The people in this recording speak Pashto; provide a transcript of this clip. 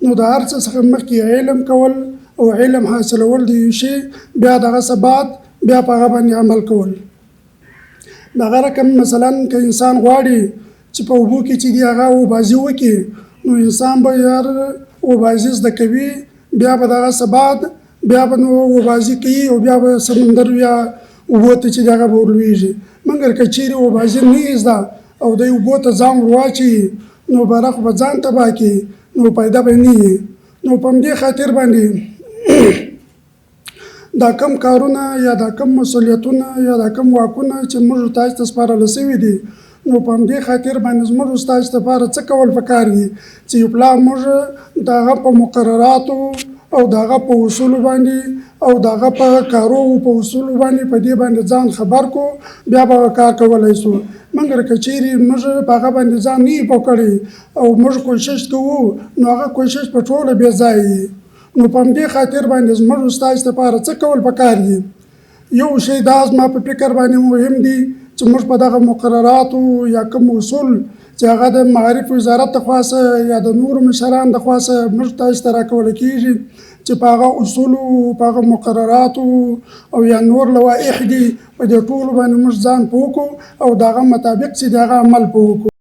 نو د هر څه څخه مخکې علم کول او علم حاصلول د یو شي بیا دغه ثبات بیا په هغه باندې عمل کول. دغه رقم مثلا که انسان غواړي چې په اوبو کې چې دی هغه اوبازي وکړي نو انسان به یار اوبازي زده کوي بیا به دغه ثبات بیا به نو اوبازي کوي او بیا به سمندر یا اوبو ته چې دغه به ورلویږي. مګر که چیرې اوبازي نه یې زده او دی اوبو ته ځان ورواچوي نو بیرغ به ځان تباه کړي نو پیدا به نه وي. نو په همدې خاطر باندې دا کم کارونه یا دا کم مسؤلیتونه یا دا کم واکونه چې موږ تاسو ته سپارل شوي دي نو په همدې خاطر باندې زموږ تاسو لپاره څه کول پکار دي چې یو پلان موږ د هغه په مقرراتو او د هغه په اصولو باندې او د هغه په کارو په اصولو باندې په دې باندې ځان خبر کو بیا به کار کولی شو. مګر که چیرې موږ په هغه باندې ځان نه یو پوه کړی او موږ کوشش کوو نو هغه کوشش په ټوله بې ځایه وي. نو په همدې خاطر باندې زموږ ستاسو لپاره څه کول پکار دي. یو شی دا زما په فکر باندې مهم دی چې موږ په دغه مقرراتو یا کوم اصول چې هغه د معارف وزارت د خواڅه یا د نورو مشران د خواڅه موږ تاسو ته راکولی کېږي چې په هغه اصولو په هغه مقرراتو او یا نور لوایح دي په دې ټولو باندې موږ ځان پوه کړو او د هغه مطابق چې د هغه عمل پوه کړو.